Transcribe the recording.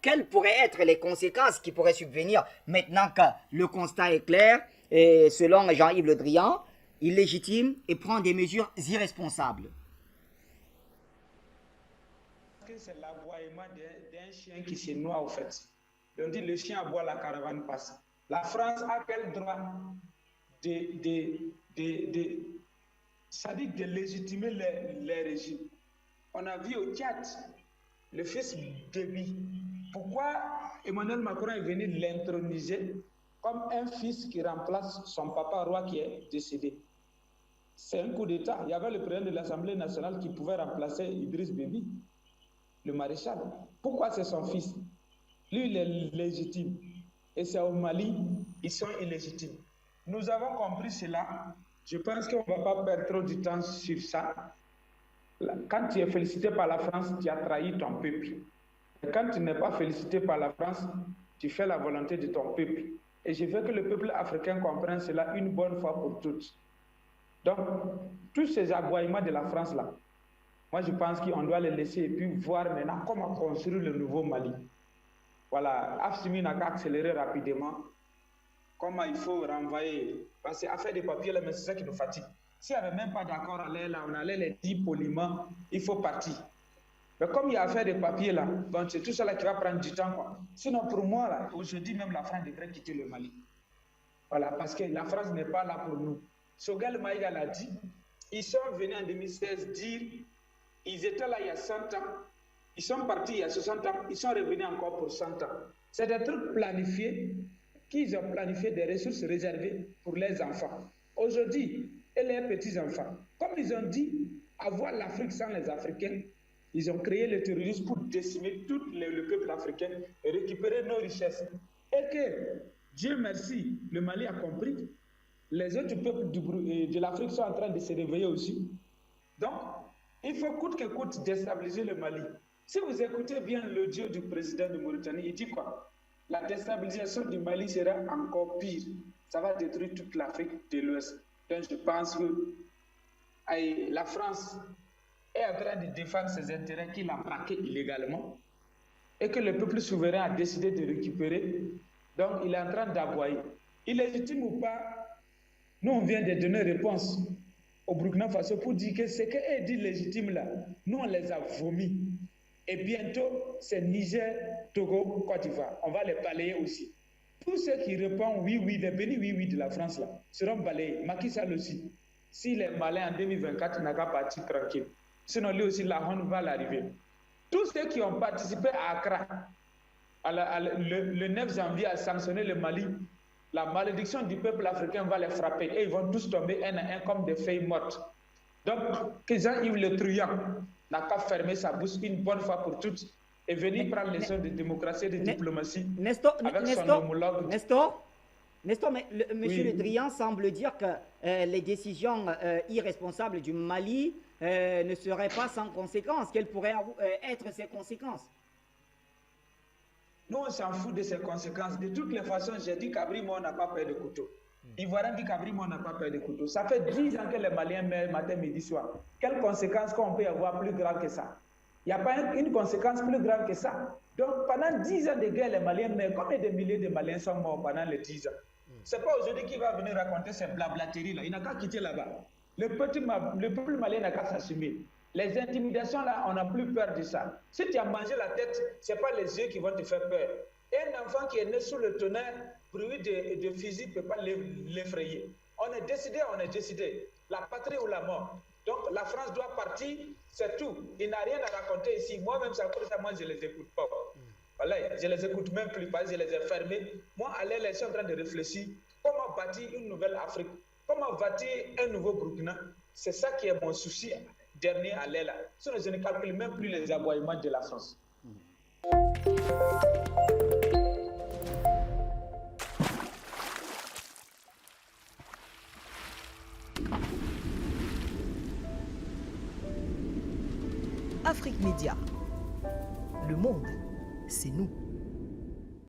quelles pourraient être les conséquences qui pourraient subvenir maintenant que le constat est clair et selon Jean-Yves Le Drian, il légitime et prend des mesures irresponsables? C'est l'aboiement d'un chien qui se noie, au fait. On dit le chien aboie, la caravane passe. La France a quel droit de légitimer les régimes? On a vu au Tchad, le fils Déby. Pourquoi Emmanuel Macron est venu l'introniser comme un fils qui remplace son papa roi qui est décédé? C'est un coup d'État. Il y avait le président de l'Assemblée nationale qui pouvait remplacer Idriss Déby, le maréchal. Pourquoi c'est son fils? Lui, il est légitime. Et c'est au Mali, ils sont illégitimes. Nous avons compris cela. Je pense qu'on ne va pas perdre trop de temps sur ça. Quand tu es félicité par la France, tu as trahi ton peuple. Et quand tu n'es pas félicité par la France, tu fais la volonté de ton peuple. Et je veux que le peuple africain comprenne cela une bonne fois pour toutes. Donc, tous ces aboiements de la France-là, moi je pense qu'on doit les laisser et puis voir maintenant comment construire le nouveau Mali. Voilà, Afsimi n'a qu'à accélérer rapidement. Comment il faut renvoyer. Parce qu'affaire des papiers, là, mais c'est ça qui nous fatigue. S'il n'y avait même pas d'accord, on allait les dire poliment, il faut partir. Mais comme il y a affaire des papiers là, bon, c'est tout cela qui va prendre du temps, quoi. Sinon, pour moi, là, aujourd'hui même, la France devrait quitter le Mali. Voilà, parce que la France n'est pas là pour nous. Sogal Maïga l'a dit, ils sont venus en 2016 dire, ils étaient là il y a 100 ans, ils sont partis il y a 60 ans, ils sont revenus encore pour 100 ans. C'est des trucs planifiés, qu'ils ont planifié des ressources réservées pour les enfants. Aujourd'hui, et les petits-enfants, comme ils ont dit, avoir l'Afrique sans les Africains, ils ont créé le terrorisme pour décimer tout le peuple africain et récupérer nos richesses. Et que, Dieu merci, le Mali a compris. Les autres peuples de l'Afrique sont en train de se réveiller aussi. Donc, il faut coûte que coûte déstabiliser le Mali. Si vous écoutez bien l'audio du président de Mauritanie, il dit quoi? La déstabilisation du Mali sera encore pire. Ça va détruire toute l'Afrique de l'Ouest. Donc, je pense que la France est en train de défendre ses intérêts qu'il a braqués illégalement et que le peuple souverain a décidé de récupérer. Donc, il est en train d'aboyer. Illégitime ou pas, nous, on vient de donner réponse au Burkina Faso pour dire que ce qu'est dit légitime là, nous, on les a vomis. Et bientôt, c'est Niger, Togo, Côte d'Ivoire. On va les balayer aussi. Tous ceux qui répondent oui, oui, les bénis oui, oui de la France là, seront balayés. Macky Sall aussi. S'il est malin en 2024, il n'a qu'à partir tranquille. Sinon, lui aussi, la honte va l'arriver. Tous ceux qui ont participé à Accra, le 9 janvier, à sanctionner le Mali, la malédiction du peuple africain va les frapper et ils vont tous tomber un à un comme des feuilles mortes. Donc, que Jean-Yves Le Drian n'a qu'à fermer sa bouche une bonne fois pour toutes et venir prendre leçon de démocratie et de diplomatie avec son homologue. Nestor, mais monsieur Le Drian semble dire que les décisions irresponsables du Mali ne seraient pas sans conséquences. Quelles pourraient être ces conséquences? Nous, on s'en fout de ces conséquences. De toutes les façons, j'ai dit qu'Abrimo n'a pas peur de couteau. Ivoirien dit qu'Abrimo n'a pas peur de couteau. Ça fait 10 ans que les Maliens meurent matin, midi, soir. Quelles conséquences qu'on peut avoir plus graves que ça? Il n'y a pas une conséquence plus grave que ça. Donc, pendant 10 ans de guerre, les Maliens meurent. Combien de milliers de Maliens sont morts pendant les 10 ans? C'est pas aujourd'hui qu'il va venir raconter ces blablateries-là. Il n'a qu'à quitter là-bas. Le peuple malien n'a qu'à s'assumer. Les intimidations, là, on n'a plus peur de ça. Si tu as mangé la tête, ce n'est pas les yeux qui vont te faire peur. Un enfant qui est né sous le tonnerre, bruit de fusil ne peut pas l'effrayer. On est décidé. La patrie ou la mort. Donc, la France doit partir, c'est tout. Il n'a rien à raconter ici. Moi-même, c'est pour ça que moi, je ne les écoute pas. Voilà, je ne les écoute même plus parce que je les ai fermés. Moi, à l'aile, je suis en train de réfléchir comment bâtir une nouvelle Afrique, comment bâtir un nouveau Burkina. C'est ça qui est mon souci dernier à l'aile. Sinon, je ne calcule même plus les aboiements de la France. Afrique Média. Le monde, c'est nous.